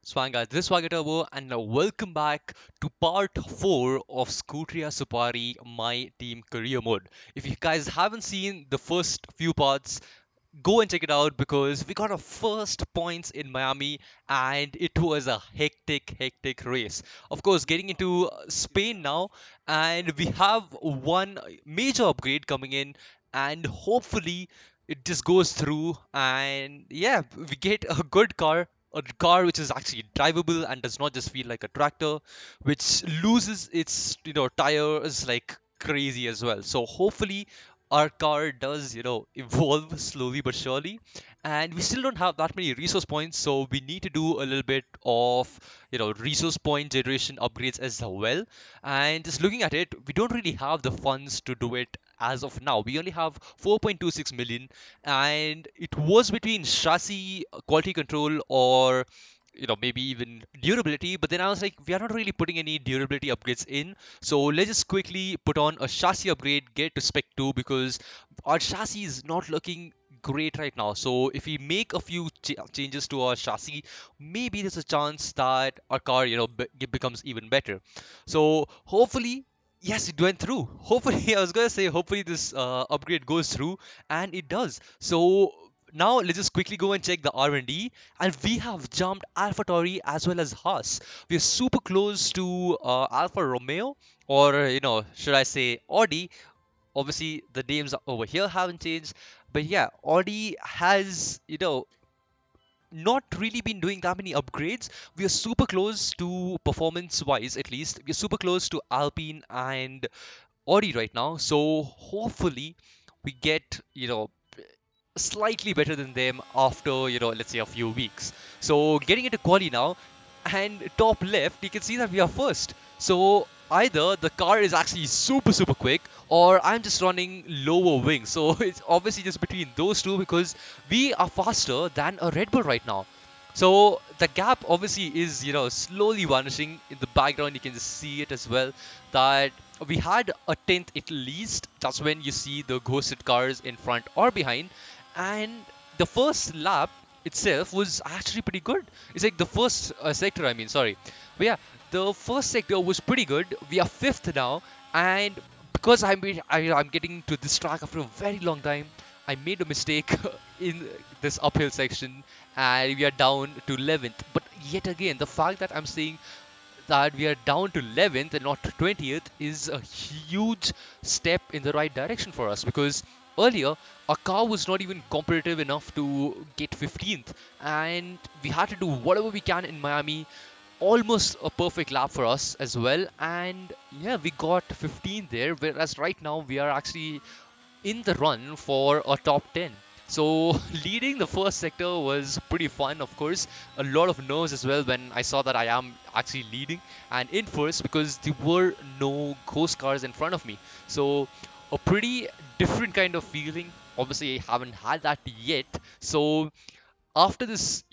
Swang guys, this is SwaggerTurbo and welcome back to part 4 of SCUTERIA SUPARI My Team Career Mode. If you guys haven't seen the first few parts, go and check it out because we got our first points in Miami and it was a hectic race. Of course, getting into Spain now, and we have one major upgrade coming in, and hopefully it just goes through. And yeah, we get a good car. A car which is actually drivable and does not just feel like a tractor, which loses its tires like crazy as well. So hopefully our car does evolve slowly but surely, and we still don't have that many resource points, so we need to do a little bit of resource point generation upgrades as well. And just looking at it, we don't really have the funds to do it as of now. We only have 4.26 million, and it was between chassis quality control or maybe even durability, but then I was like, we are not really putting any durability upgrades in, so let's just quickly put on a chassis upgrade, get to spec 2, because our chassis is not looking great right now. So if we make a few changes to our chassis, maybe there's a chance that our car becomes even better. So hopefully, yes, it went through. Hopefully, I was gonna say hopefully this upgrade goes through, and it does. So now let's just quickly go and check the R&D, and we have jumped AlphaTauri as well as Haas. We are super close to Alfa Romeo, or should I say Audi. Obviously the names over here haven't changed, but yeah, Audi has not really been doing that many upgrades. We are super close to performance wise, at least we're super close to Alpine and Audi right now, so hopefully we get slightly better than them after let's say a few weeks. So getting into quali now, and top left you can see that we are first. So either the car is actually super quick, or I'm just running lower wing. So it's obviously just between those two, because we are faster than a Red Bull right now. So the gap obviously is slowly vanishing. In the background you can just see it as well, that we had a 10th at least. That's when you see the ghosted cars in front or behind. And the first lap itself was actually pretty good. It's like the first sector, I mean, sorry. But yeah, the first sector was pretty good. We are fifth now, and because I'm getting to this track after a very long time, I made a mistake in this uphill section, and we are down to 11th. But yet again, the fact that I'm saying that we are down to 11th and not 20th is a huge step in the right direction for us, because earlier our car was not even competitive enough to get 15th, and we had to do whatever we can in Miami. Almost a perfect lap for us as well, and yeah, we got 15 there, whereas right now we are actually in the run for a top 10. So leading the first sector was pretty fun, of course. A lot of nerves as well when I saw that I am actually leading and in first, because there were no ghost cars in front of me. So a pretty different kind of feeling. Obviously, I haven't had that yet. So after this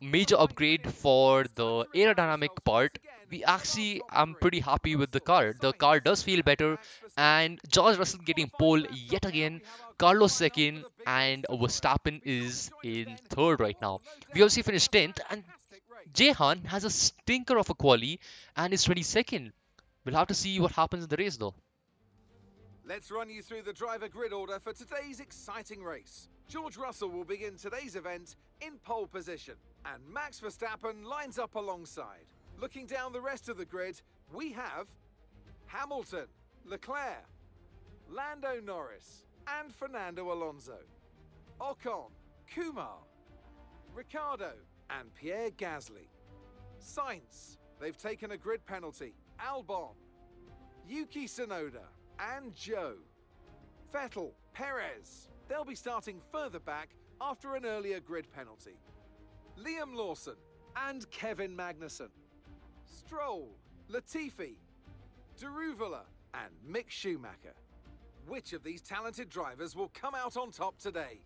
major upgrade for the aerodynamic part, we actually I'm pretty happy with the car. The car does feel better, and George Russell getting pole yet again, Carlos second, and Verstappen is in third right now. We also finished 10th, and Jehan has a stinker of a quali and is 22nd. We'll have to see what happens in the race though. Let's run you through the driver grid order for today's exciting race. George Russell will begin today's event in pole position, and Max Verstappen lines up alongside. Looking down the rest of the grid, we have Hamilton, Leclerc, Lando Norris, and Fernando Alonso, Ocon, Kumar, Ricciardo, and Pierre Gasly. Sainz, they've taken a grid penalty, Albon, Yuki Tsunoda, and Joe. Vettel, Perez, they'll be starting further back after an earlier grid penalty. Liam Lawson and Kevin Magnussen. Stroll, Latifi, Deruvala, and Mick Schumacher. Which of these talented drivers will come out on top today?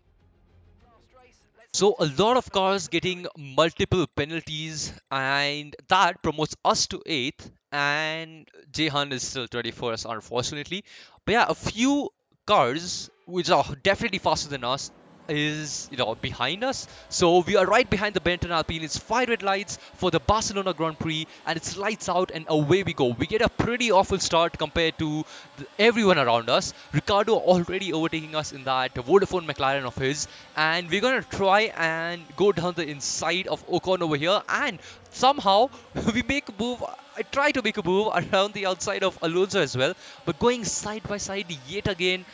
So a lot of cars getting multiple penalties, and that promotes us to 8th, and Jehan is still 21st, unfortunately. But yeah, a few cars which are definitely faster than us is behind us. So we are right behind the Benetton Alpine. It's five red lights for the Barcelona Grand Prix, and it's lights out and away we go. We get a pretty awful start compared to everyone around us. Ricardo already overtaking us in that Vodafone McLaren of his, and we're gonna try and go down the inside of Ocon over here, and somehow we make a move. I try to make a move around the outside of Alonso as well, but going side by side yet again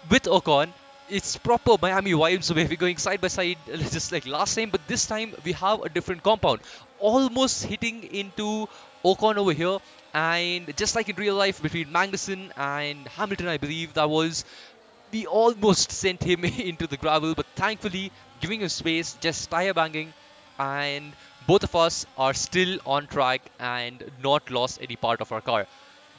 with Ocon. It's proper Miami vibes where we're going side by side just like last time, but this time we have a different compound. Almost hitting into Ocon over here, and just like in real life between Magnussen and Hamilton, I believe that was, we almost sent him into the gravel, but thankfully giving him space, just tire banging, and both of us are still on track and not lost any part of our car.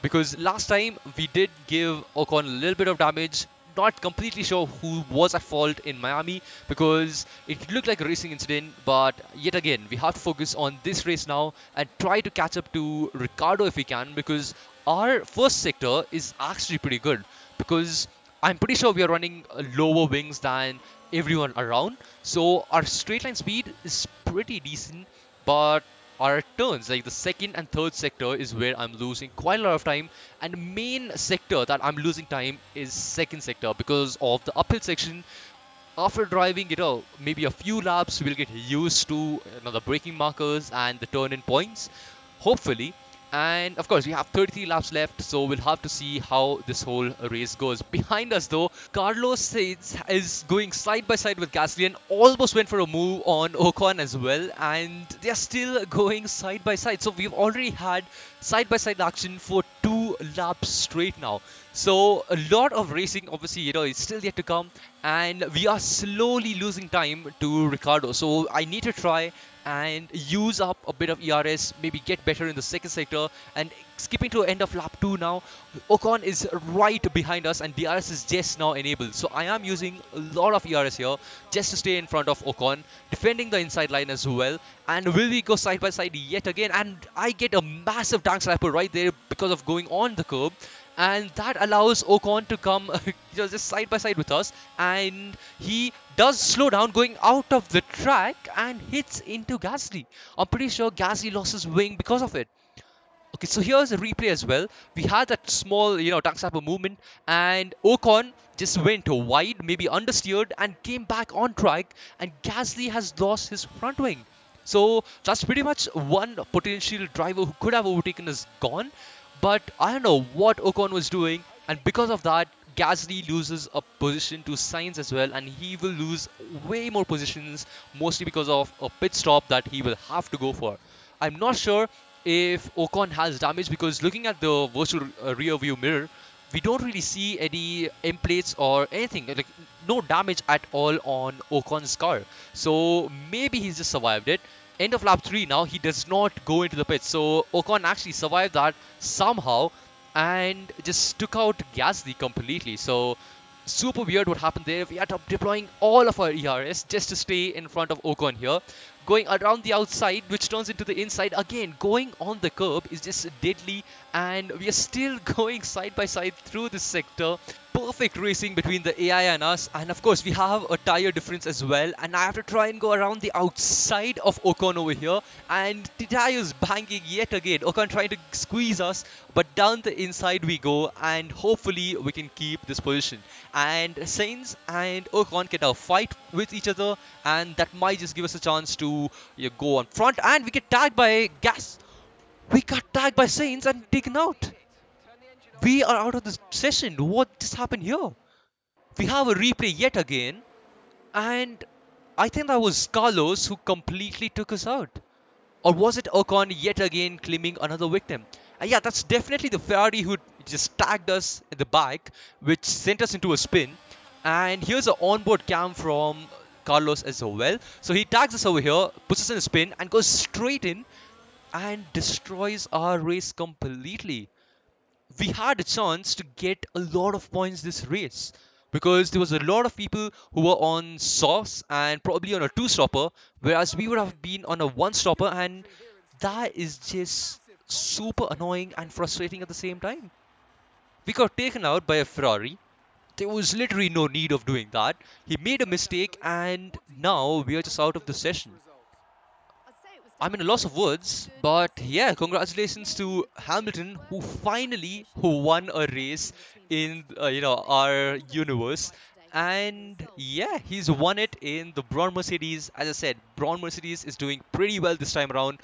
Because last time we did give Ocon a little bit of damage. Not completely sure who was at fault in Miami because it looked like a racing incident, but yet again we have to focus on this race now and try to catch up to Ricardo if we can, because our first sector is actually pretty good, because I'm pretty sure we are running lower wings than everyone around, so our straight line speed is pretty decent, but our turns, like the second and third sector, is where I'm losing quite a lot of time. And the main sector that I'm losing time is second sector because of the uphill section. After driving, maybe a few laps, we'll get used to the braking markers and the turn-in points, hopefully. And of course, we have 33 laps left, so we'll have to see how this whole race goes. Behind us, though, Carlos Sainz is going side by side with Gasly and almost went for a move on Ocon as well. And they're still going side by side. So we've already had side by side action for 2 laps straight now. So a lot of racing, obviously, is still yet to come, and we are slowly losing time to Ricardo. So I need to try and use up a bit of ERS, maybe get better in the second sector, and skipping to end of lap 2 now. Ocon is right behind us and DRS is just now enabled. So I am using a lot of ERS here just to stay in front of Ocon, defending the inside line as well. And will we go side by side yet again? And I get a massive tank slapper right there because of going on the curb, and that allows Ocon to come just side by side with us, and he does slow down going out of the track and hits into Gasly. I'm pretty sure Gasly lost his wing because of it. Okay, so here's a replay as well. We had that small, tank slapper movement, and Ocon just went wide, maybe understeered, and came back on track, and Gasly has lost his front wing. So that's pretty much one potential driver who could have overtaken us gone. But I don't know what Ocon was doing, and because of that, Gasly loses a position to Sainz as well, and he will lose way more positions, mostly because of a pit stop that he will have to go for. I'm not sure if Ocon has damage, because looking at the virtual rear view mirror, we don't really see any end plates or anything, like no damage at all on Ocon's car. So maybe he's just survived it. End of lap 3 now, he does not go into the pit. So Ocon actually survived that somehow and just took out Gasly completely. So super weird what happened there. We had to deploying all of our ERS just to stay in front of Ocon here. Going around the outside, which turns into the inside. Again, going on the curb is just deadly, and we are still going side by side through this sector. Perfect racing between the AI and us, and of course we have a tire difference as well, and I have to try and go around the outside of Ocon over here, and the tires banging yet again. Ocon trying to squeeze us, but down the inside we go, and hopefully we can keep this position. And Sainz and Ocon can now fight with each other, and that might just give us a chance to go on front, and we get tagged by Gas. We got tagged by Sainz and taken out. We are out of the session. What just happened here? We have a replay yet again, and I think that was Carlos who completely took us out. Or was it Ocon yet again claiming another victim? Yeah, that's definitely the Ferrari who just tagged us in the back, which sent us into a spin. And here's an onboard cam from Carlos as well. So he tags us over here, puts us in a spin, and goes straight in and destroys our race completely. We had a chance to get a lot of points this race, because there was a lot of people who were on sauce and probably on a two-stopper, whereas we would have been on a one-stopper, and that is just super annoying and frustrating at the same time. We got taken out by a Ferrari, There was literally no need of doing that. He made a So mistake, Natalie, and what do you now think we are just happened out to of the lead to this session. result? I'm in a loss of words, but yeah, congratulations to Hamilton, who finally who won a race in our universe. And yeah, he's won it in the Braun Mercedes. As I said, Braun Mercedes is doing pretty well this time around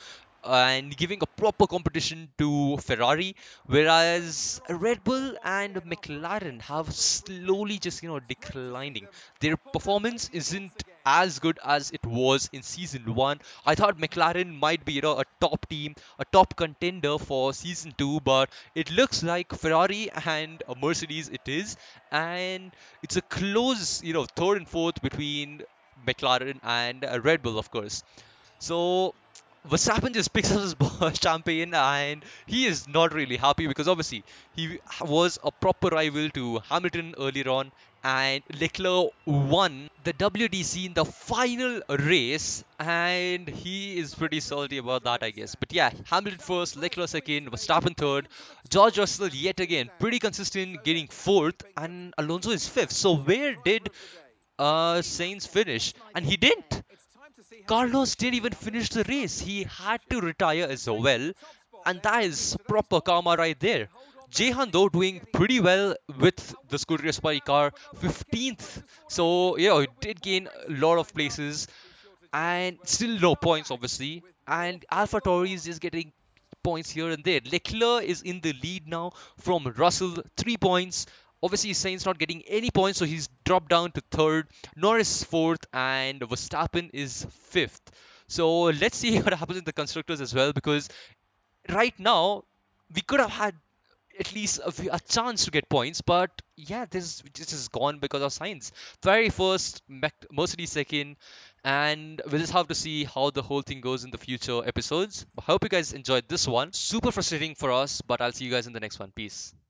and giving a proper competition to Ferrari, So whereas not Red sure Bull what's and getting off the McLaren brakes have this weekend. slowly just It's great to see declining. them Their up on that performance podium once isn't again. as good as it was in season 1. I thought McLaren might be, a top team, a top contender for season 2, but it looks like Ferrari and Mercedes it is, and it's a close, third and fourth between McLaren and Red Bull, of course. So Verstappen just picks up his champagne and he is not really happy because obviously he was a proper rival to Hamilton earlier on, and Leclerc won the WDC in the final race, and he is pretty Let's salty review the about that, I driver's guess. But yeah, standings. Hamilton Charles first, first Leclerc of the race second, today, Verstappen back third, into the George top Russell and yet pit again pretty stands. So consistent, getting let's have a fourth, quick and look Alonso who's is fifth. back So as the where driver did of the day. Let's see what Sainz can be finish? And he expected. didn't. It's time to see how things are Carlos didn't shaping even up in finish the the race. Constructors' He had to Championship. retire And as taking well. the top spot And then that in is today's proper karma points. right there. They hold on but Jehan, though, briefly doing getting pretty by. well with Now the what's Scuderia left in the Spy tank car, for another weekend of 15th. motorsport So, racing? it With did more gain a races lot of lined up, places. be sure to join us And when still we no come points, back obviously. with more And Formula AlphaTauri is One. just getting points here and there. Leclerc is in the lead now from Russell, 3 points. Obviously, Sainz not getting any points, so he's dropped down to third. Norris fourth, and Verstappen is fifth. So let's see what happens in the constructors as well, because right now we could have had at least a chance to get points, but yeah, this is gone because of Sainz. Ferrari first, Mercedes second, and we'll just have to see how the whole thing goes in the future episodes. I hope you guys enjoyed this one. Super frustrating for us, but I'll see you guys in the next one. Peace.